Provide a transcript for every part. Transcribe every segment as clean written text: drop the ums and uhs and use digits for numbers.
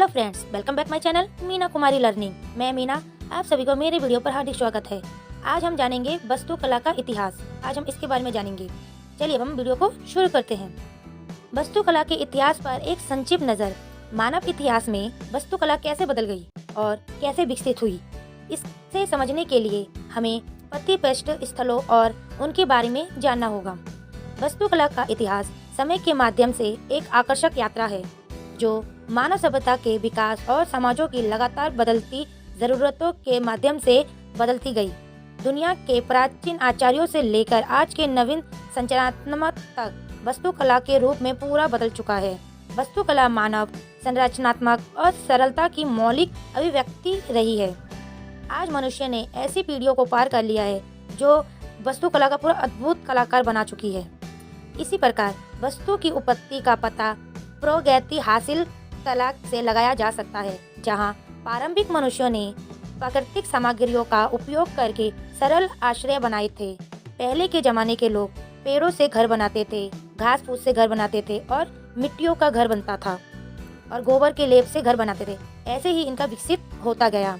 Hello friends, welcome back my channel Meena Kumari learning. मैं मीना, आप सभी को मेरे वीडियो पर हार्दिक स्वागत है। आज हम जानेंगे वास्तुकला का इतिहास। आज हम इसके बारे में जानेंगे। चलिए अब हम वीडियो को शुरू करते हैं। वास्तुकला के इतिहास पर एक संक्षिप्त नज़र। मानव इतिहास में वास्तुकला कैसे बदल गई और कैसे विकसित हुई, इसे समझने के लिए हमें प्रतिष्ठित स्थलों और उनके बारे में जानना होगा। वास्तुकला का इतिहास समय के माध्यम से एक आकर्षक यात्रा है जो मानव सभ्यता के विकास और समाजों की लगातार बदलती जरूरतों के माध्यम से बदलती गई। दुनिया के प्राचीन आचार्यों से लेकर आज के नवीन संरचनात्मक तक वास्तुकला के रूप में पूरा बदल चुका है। वास्तुकला मानव संरचनात्मक और सरलता की मौलिक अभिव्यक्ति रही है। आज मनुष्य ने ऐसी पीढ़ियों को पार कर लिया है जो वास्तुकला का पूरा अद्भुत कलाकार बना चुकी है। इसी प्रकार वस्तु की उत्पत्ति का पता प्रागैतिहासिक कला से लगाया जा सकता है, जहां प्रारंभिक मनुष्यों ने प्राकृतिक सामग्रियों का उपयोग करके सरल आश्रय बनाए थे। पहले के जमाने के लोग पेड़ों से घर बनाते थे, घास फूस से घर बनाते थे और मिट्टियों का घर बनता था और गोबर के लेप से घर बनाते थे। ऐसे ही इनका विकसित होता गया।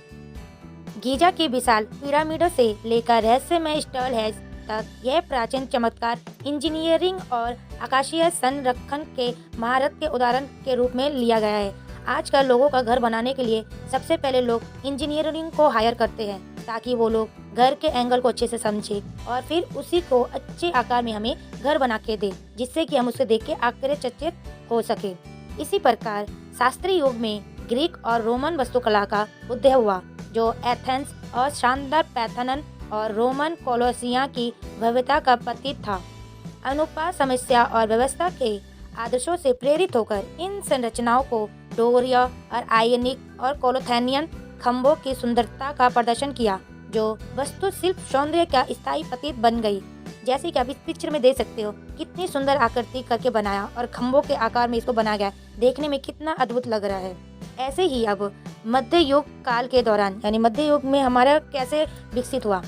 गीजा के विशाल पिरामिड से लेकर रहस्यमय स्टोनहेंज तक यह प्राचीन चमत्कार इंजीनियरिंग और आकाशीय संरक्षण के महारत के उदाहरण के रूप में लिया गया है। आजकल लोगों का घर बनाने के लिए सबसे पहले लोग इंजीनियरिंग को हायर करते हैं ताकि वो लोग घर के एंगल को अच्छे से समझे और फिर उसी को अच्छे आकार में हमें घर बना के दे, जिससे कि हम उसे देख के आश्चर्यचकित हो सके। इसी प्रकार शास्त्रीय युग में ग्रीक और रोमन वास्तुकला का उदय हुआ, जो एथेंस और शानदार पैथनन और रोमन कोलोसिया की भव्यता का प्रतीक था। अनुपात समस्या और व्यवस्था के आदर्शों से प्रेरित होकर इन संरचनाओं को डोरिया और आयनिक और कोलोथेनियन खंभों की सुंदरता का प्रदर्शन किया, जो वास्तुशिल्प सौंदर्य का स्थायी प्रतीक बन गई। जैसे कि आप इस पिक्चर में देख सकते हो, कितनी सुंदर आकृति करके बनाया और खंभों के आकार में इसको बनाया गया, देखने में कितना अद्भुत लग रहा है। ऐसे ही अब मध्य युग काल के दौरान, यानी मध्य युग में हमारा कैसे विकसित हुआ।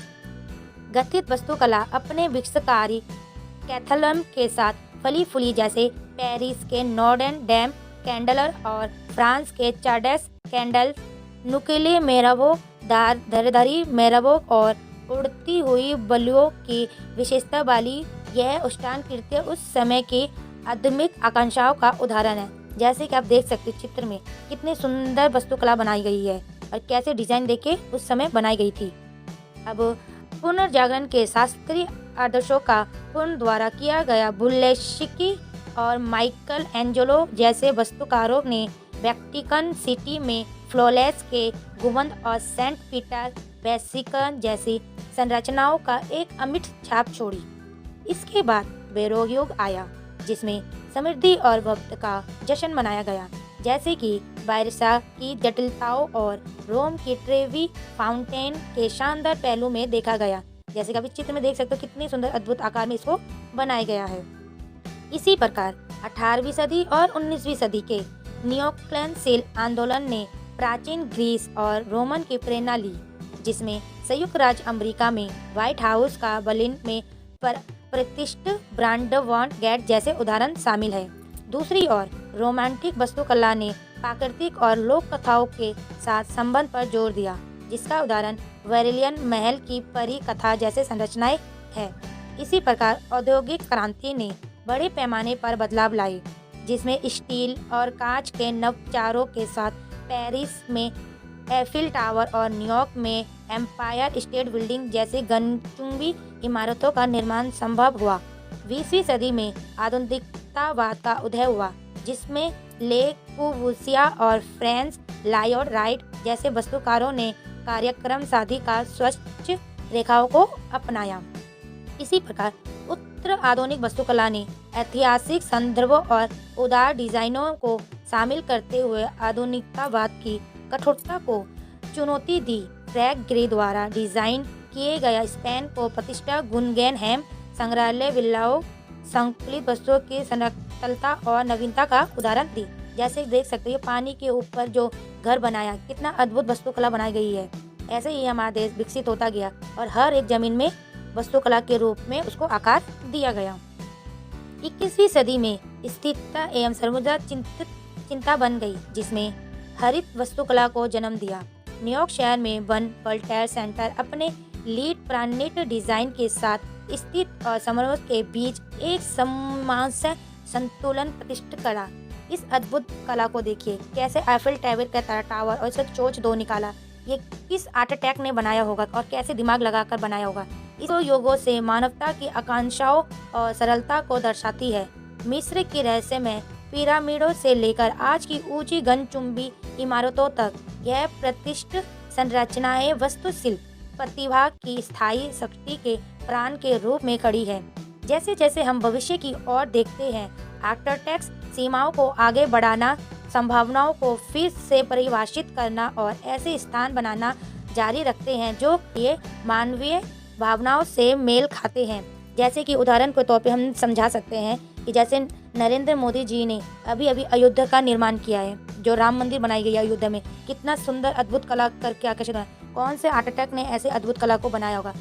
गथित वास्तुकला अपने विकासकारी कैथलम के साथ फली फूली, जैसे पेरिस के नॉर्डन डैम कैंडलर और फ्रांस के चार्डेस कैंडल, नुकीले मेहराबों, धारदारी मेहराबों और उड़ती हुई बल्लियों की विशेषता वाली यह उष्टान कृत्य उस समय की आधुनिक आकांक्षाओं का उदाहरण है। जैसे कि आप देख सकते हो चित्र में कितनी सुंदर वास्तुकला बनाई गई है और कैसे डिजाइन देके उस समय बनाई गई थी। अब पुनर्जागरण के शास्त्रीय आदर्शों का पूर्ण द्वारा किया गया बुल्लेस्की और माइकल एंजेलो जैसे वास्तुकारों ने वेटिकन सिटी में फ्लोरेंस के गुंबद और सेंट पीटर बेसिलिका जैसी संरचनाओं का एक अमिट छाप छोड़ी। इसके बाद बैरोक युग आया, जिसमें समृद्धि और भव्यता का जश्न मनाया गया, जैसे कि बारिशा की जटिलताओं और रोम की ट्रेवी फाउंटेन के शानदार पहलू में देखा गया। जैसे कि आप इस चित्र में देख सकते हो, कितनी सुंदर अद्भुत आकार में इसको बनाया गया है। इसी प्रकार 18वीं सदी और 19वीं सदी के नियोक्लासिकल आंदोलन ने प्राचीन ग्रीस और रोमन की प्रेरणा ली, जिसमें संयुक्त राज्य अमेरिका में व्हाइट हाउस का बर्लिन में प्रतिष्ठित ब्रांडनबर्ग गेट जैसे उदाहरण शामिल है। दूसरी ओर रोमांटिक वास्तुकला ने प्राकृतिक और लोक कथाओं के साथ संबंध पर जोर दिया, जिसका उदाहरण वेरेलियन महल की परी कथा जैसे संरचनाएं है। इसी प्रकार औद्योगिक क्रांति ने बड़े पैमाने पर बदलाव लाए, जिसमें स्टील और कांच के नवाचारों के साथ पेरिस में एफिल टावर और न्यूयॉर्क में एम्पायर स्टेट बिल्डिंग जैसे गगनचुंबी इमारतों का निर्माण संभव हुआ। 20वीं सदी में आधुनिकतावाद का उदय हुआ, जिसमें ले कोर्बुसियर और फ्रांस लॉयड राइट जैसे वास्तुकारों ने कार्यक्रम साधी का स्वच्छ रेखाओं को अपनाया। इसी प्रकार उत्तर आधुनिक वास्तुकला ने ऐतिहासिक संदर्भों और उदार डिजाइनों को शामिल करते हुए आधुनिकतावाद की कठोरता को चुनौती दी। फ्रैंक ग्रे द्वारा डिजाइन किए गया स्पेन को प्रतिष्ठा गुगनहेम संग्रहालय विलाओं संकलित वस्तुओं की सरलता और नवीनता का उदाहरण दी। जैसे देख सकते हो, पानी के ऊपर जो घर बनाया, कितना अद्भुत वास्तुकला बनाई गई है। ऐसे ही हमारा देश विकसित होता गया और हर एक जमीन में वास्तुकला के रूप में उसको आकार दिया गया। 21वीं सदी में स्थिरता एवं सर्वदा चिंता बन गई, जिसमें हरित वास्तुकला को जन्म दिया। न्यूयॉर्क शहर में वन वर्ल्ड ट्रेड सेंटर अपने लीड प्लानेट डिजाइन के साथ स्थित समारोह के बीच एक सामंजस्य संतुलन प्रतिष्ठित करा। इस अद्भुत कला को देखिए, कैसे एफिल टावर का टावर और इसका चोच दो निकाला। ये किस आर्किटेक्ट ने बनाया होगा और कैसे दिमाग लगाकर बनाया होगा। इस योगों से मानवता की आकांक्षाओं और सरलता को दर्शाती है। मिस्र की रहस्यमय पिरामिडों से लेकर आज की ऊंची गगनचुंबी इमारतों तक, यह प्रतिष्ठित संरचनाएं वास्तुशिल्प प्रतिभा की स्थायी शक्ति के प्राण के रूप में खड़ी है। जैसे जैसे हम भविष्य की ओर देखते हैं, आर्किटेक्ट्स सीमाओं को आगे बढ़ाना, संभावनाओं को फिर से परिभाषित करना और ऐसे स्थान बनाना जारी रखते हैं जो ये मानवीय भावनाओं से मेल खाते हैं। जैसे कि उदाहरण के तौर पे हम समझा सकते हैं कि जैसे नरेंद्र मोदी जी ने अभी अभी अयोध्या का निर्माण किया है, जो राम मंदिर बनाई गई है अयोध्या में, कितना सुंदर अद्भुत कला करके आकर्षित है। कौन से आर्किटेक्ट ने ऐसे अद्भुत कला को बनाया होगा,